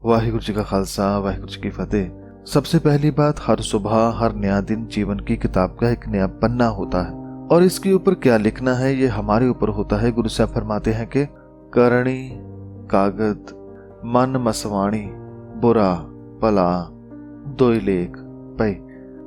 वाहिगुरु जी का खालसा, वाहिगुरु जी की फतेह। सबसे पहली बात, हर सुबह हर नया दिन जीवन की किताब का एक नया पन्ना होता है और इसके ऊपर क्या लिखना है ये हमारे ऊपर होता है। गुरु साहब फरमाते हैं कि करणी कागद मन मसवाणी बुरा भला दोई लेख पई।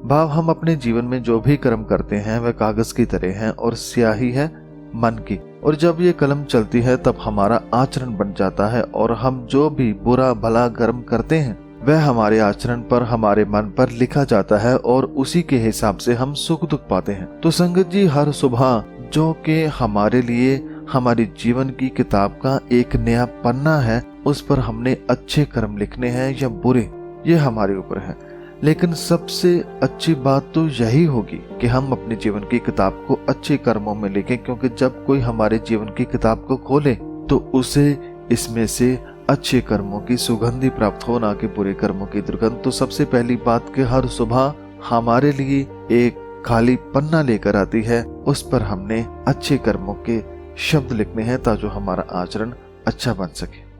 भाव हम अपने जीवन में जो भी कर्म करते हैं वह कागज की तरह हैं और स्याही है मन की, और जब ये कलम चलती है तब हमारा आचरण बन जाता है और हम जो भी बुरा भला कर्म करते हैं वह हमारे आचरण पर, हमारे मन पर लिखा जाता है और उसी के हिसाब से हम सुख दुख पाते हैं। तो संगत जी, हर सुबह जो कि हमारे लिए हमारी जीवन की किताब का एक नया पन्ना है, उस पर हमने अच्छे कर्म लिखने हैं या बुरे, ये हमारे ऊपर है। लेकिन सबसे अच्छी बात तो यही होगी कि हम अपने जीवन की किताब को अच्छे कर्मों में लिखें, क्योंकि जब कोई हमारे जीवन की किताब को खोले तो उसे इसमें से अच्छे कर्मों की सुगंधी प्राप्त हो, ना कि बुरे कर्मों की दुर्गंध। तो सबसे पहली बात कि हर सुबह हमारे लिए एक खाली पन्ना लेकर आती है, उस पर हमने अच्छे कर्मों के शब्द लिखने हैं ताकि हमारा आचरण अच्छा बन सके।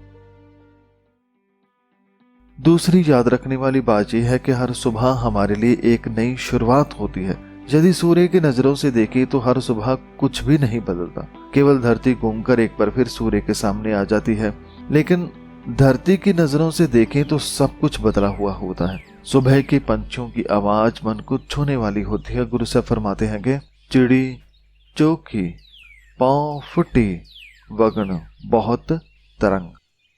दूसरी याद रखने वाली बात यह है कि हर सुबह हमारे लिए एक नई शुरुआत होती है। यदि सूर्य की नजरों से देखें तो हर सुबह कुछ भी नहीं बदलता, केवल धरती घूमकर एक बार फिर सूर्य के सामने आ जाती है। लेकिन धरती की नजरों से देखें तो सब कुछ बदला हुआ होता है। सुबह के पंछियों की आवाज मन को छूने वाली होती है। गुरु साहब फरमाते हैं कि चिड़ी चौकी पांव फुटी वगन बहुत तरंग।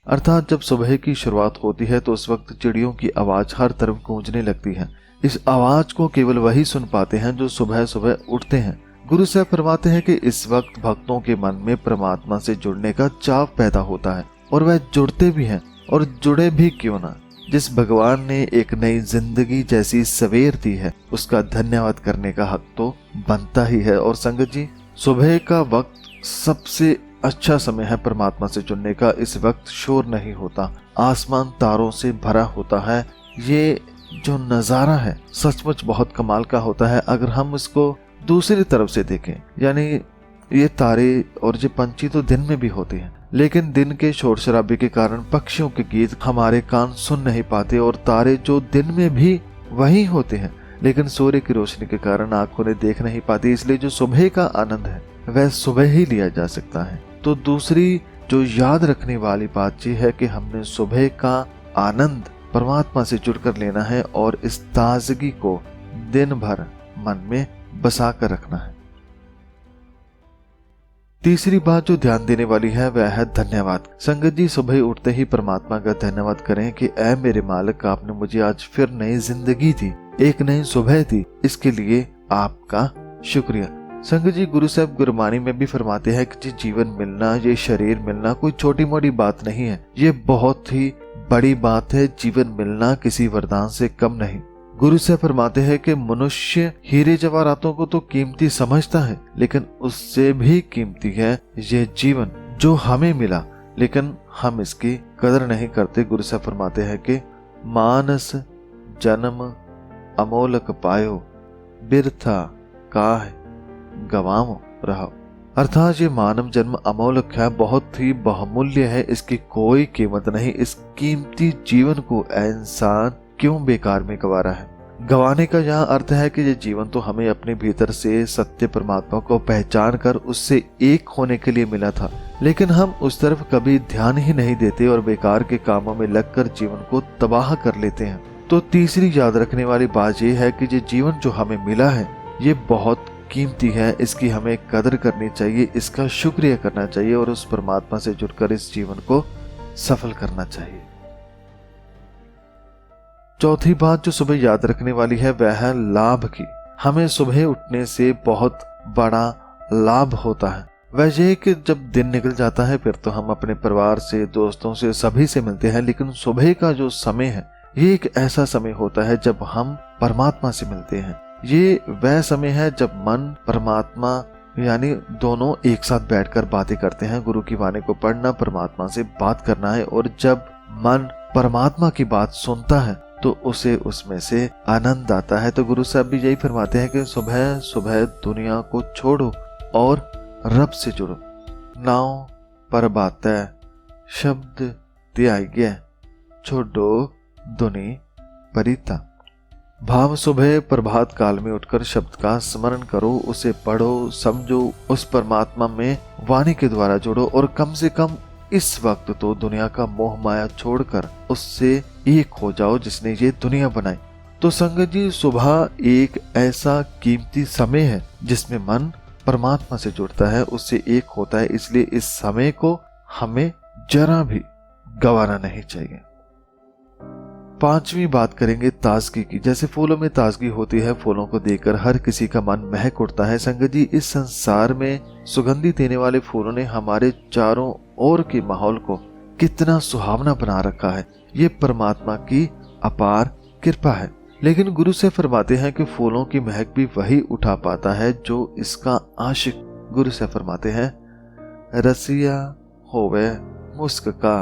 अर्थात जब सुबह की शुरुआत होती है तो उस वक्त चिड़ियों की आवाज हर तरफ गूंजने लगती है। इस आवाज को केवल वही सुन पाते हैं जो सुबह सुबह उठते हैं। गुरु साहब फरमाते हैं कि इस वक्त भक्तों के मन में परमात्मा से जुड़ने का चाव पैदा होता है और वह जुड़ते भी हैं, और जुड़े भी क्यों ना। जिस भगवान ने एक नई जिंदगी जैसी सवेर दी है उसका धन्यवाद करने का हक तो बनता ही है। और संगत जी, सुबह का वक्त सबसे अच्छा समय है परमात्मा से जुड़ने का। इस वक्त शोर नहीं होता, आसमान तारों से भरा होता है। ये जो नजारा है सचमुच बहुत कमाल का होता है। अगर हम इसको दूसरी तरफ से देखें, यानी ये तारे और ये पंछी तो दिन में भी होते हैं, लेकिन दिन के शोर शराबे के कारण पक्षियों के गीत हमारे कान सुन नहीं पाते, और तारे जो दिन में भी वही होते हैं लेकिन सूर्य की रोशनी के कारण आंखों ने देख नहीं पाती। इसलिए जो सुबह का आनंद है वह सुबह ही लिया जा सकता है। तो दूसरी जो याद रखने वाली बात यह है कि हमने सुबह का आनंद परमात्मा से जुड़कर लेना है और इस ताजगी को दिन भर मन में बसा कर रखना है। तीसरी बात जो ध्यान देने वाली है वह है धन्यवाद। संगत जी, सुबह उठते ही परमात्मा का धन्यवाद करें कि ऐ मेरे मालिक, आपने मुझे आज फिर नई जिंदगी दी, एक नई सुबह दी, इसके लिए आपका शुक्रिया। संगत जी, गुरु साहब गुरबानी में भी फरमाते हैं कि जीवन मिलना, ये शरीर मिलना कोई छोटी मोटी बात नहीं है, ये बहुत ही बड़ी बात है। जीवन मिलना किसी वरदान से कम नहीं। गुरु साहब फरमाते हैं कि मनुष्य हीरे जवाहरातों को तो कीमती समझता है, लेकिन उससे भी कीमती है ये जीवन जो हमें मिला, लेकिन हम इसकी कदर नहीं करते। गुरु साहब फरमाते हैं कि मानस जन्म अमोलक पायो, बिरथा काह गवामो रहो। अर्थात ये मानव जन्म अमोलक है, बहुत ही बहुमूल्य है, इसकी कोई कीमत नहीं। इस कीमती जीवन को इंसान क्यों बेकार में गंवा रहा है। गंवाने का यहाँ अर्थ है कि ये जीवन तो हमें अपने भीतर से सत्य परमात्मा को पहचान कर उससे एक होने के लिए मिला था, लेकिन हम उस तरफ कभी ध्यान ही नहीं देते और बेकार के कामों में लगकर जीवन को तबाह कर लेते हैं। तो तीसरी याद रखने वाली बात यह है कि ये जीवन जो हमें मिला है ये बहुत कीमती है, इसकी हमें कदर करनी चाहिए, इसका शुक्रिया करना चाहिए और उस परमात्मा से जुड़कर इस जीवन को सफल करना चाहिए। चौथी बात जो सुबह याद रखने वाली है वह है लाभ की। हमें सुबह उठने से बहुत बड़ा लाभ होता है। वह यह कि जब दिन निकल जाता है फिर तो हम अपने परिवार से, दोस्तों से, सभी से मिलते हैं, लेकिन सुबह का जो समय है ये एक ऐसा समय होता है जब हम परमात्मा से मिलते हैं। ये वह समय है जब मन परमात्मा यानी दोनों एक साथ बैठकर बातें करते हैं। गुरु की वाणी को पढ़ना, परमात्मा से बात करना है, और जब मन परमात्मा की बात सुनता है तो उसे उसमें से आनंद आता है। तो गुरु साहब भी यही फरमाते हैं कि सुबह सुबह दुनिया को छोड़ो और रब से जुड़ो। नाव पर बातें शब्द त्याग्य छोड़ो दुनी परिता। भाव सुबह प्रभात काल में उठकर शब्द का स्मरण करो, उसे पढ़ो, समझो, उस परमात्मा में वाणी के द्वारा जोड़ो और कम से कम इस वक्त तो दुनिया का मोह माया छोड़कर उससे एक हो जाओ जिसने ये दुनिया बनाई। तो संगत जी, सुबह एक ऐसा कीमती समय है जिसमें मन परमात्मा से जुड़ता है, उससे एक होता है, इसलिए इस समय को हमें जरा भी गंवाना नहीं चाहिए। पांचवी बात करेंगे ताजगी की। जैसे फूलों में ताजगी होती है, फूलों को देखकर हर किसी का मन महक उठता है। संगत जी, इस संसार में सुगंधी देने वाले फूलों ने हमारे चारों ओर के माहौल को कितना सुहावना बना रखा है। ये परमात्मा की अपार कृपा है। लेकिन गुरु से फरमाते हैं कि फूलों की महक भी वही उठा पाता है जो इसका आशिक। गुरु से फरमाते हैं, रसिया होवे मुस्क का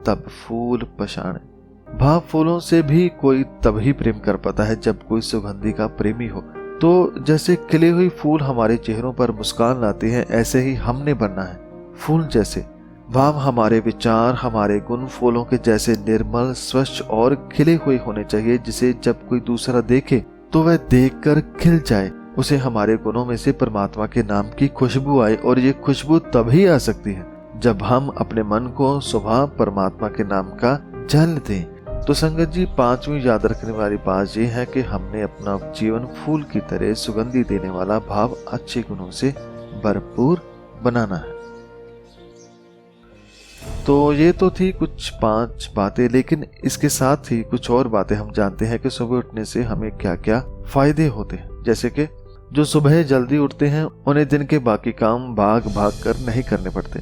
तब फूल पछाणे। भाव फूलों से भी कोई तभी प्रेम कर पाता है जब कोई सुगंधी का प्रेमी हो। तो जैसे खिले हुए फूल हमारे चेहरों पर मुस्कान लाते हैं, ऐसे ही हमने बनना है फूल जैसे। भाव हमारे विचार, हमारे गुण फूलों के जैसे निर्मल, स्वच्छ और खिले हुए होने चाहिए, जिसे जब कोई दूसरा देखे तो वह देखकर खिल जाए। उसे हमारे गुणों में से परमात्मा के नाम की खुशबू आए, और ये खुशबू तभी आ सकती है जब हम अपने मन को सुबह परमात्मा के नाम का जल दें। तो संगत जी, पांचवी याद रखने वाली बात यह है कि हमने अपना जीवन फूल की तरह सुगंधी देने वाला, भाव अच्छे गुणों से भरपूर बनाना है। तो ये तो थी कुछ 5 बातें, लेकिन इसके साथ ही कुछ और बातें हम जानते हैं कि सुबह उठने से हमें क्या क्या फायदे होते हैं। जैसे कि जो सुबह जल्दी उठते हैं उन्हें दिन के बाकी काम भाग भाग कर नहीं करने पड़ते।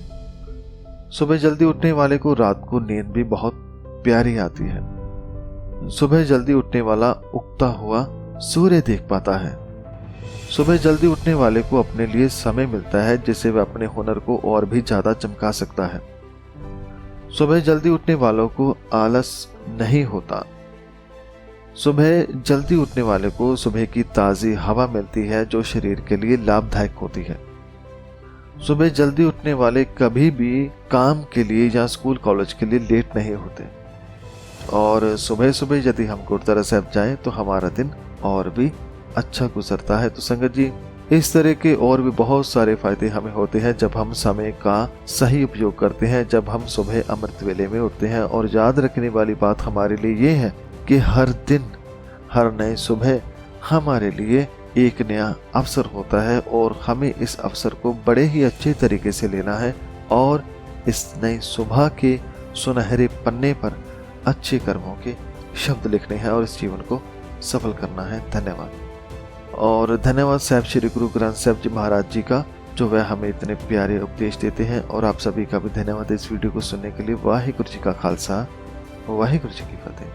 सुबह जल्दी उठने वाले को रात को नींद भी बहुत प्यारी आती है। सुबह जल्दी उठने वाला उगता हुआ सूर्य देख पाता है। सुबह जल्दी उठने वाले को अपने लिए समय मिलता है जिससे वह अपने हुनर को और भी ज्यादा चमका सकता है। सुबह जल्दी उठने वालों को आलस नहीं होता। सुबह जल्दी उठने वाले को सुबह की ताजी हवा मिलती है जो शरीर के लिए लाभदायक होती है। सुबह जल्दी उठने वाले कभी भी काम के लिए या स्कूल कॉलेज के लिए लेट नहीं होते। और सुबह सुबह यदि हम गुरुद्वारा साहब जाएं तो हमारा दिन और भी अच्छा गुजरता है। तो संगत जी, इस तरह के और भी बहुत सारे फायदे हमें होते हैं जब हम समय का सही उपयोग करते हैं, जब हम सुबह अमृत वेले में उठते हैं। और याद रखने वाली बात हमारे लिए ये है कि हर दिन, हर नई सुबह हमारे लिए एक नया अवसर होता है और हमें इस अवसर को बड़े ही अच्छे तरीके से लेना है और इस नई सुबह के सुनहरे पन्ने पर अच्छे कर्मों के शब्द लिखने हैं और इस जीवन को सफल करना है। धन्यवाद। और धन्यवाद साहब श्री गुरु ग्रंथ साहब जी महाराज जी का, जो वह हमें इतने प्यारे उपदेश देते हैं। और आप सभी का भी धन्यवाद इस वीडियो को सुनने के लिए। वाहिगुरु जी का खालसा, वाहिगुरु जी की फतेह।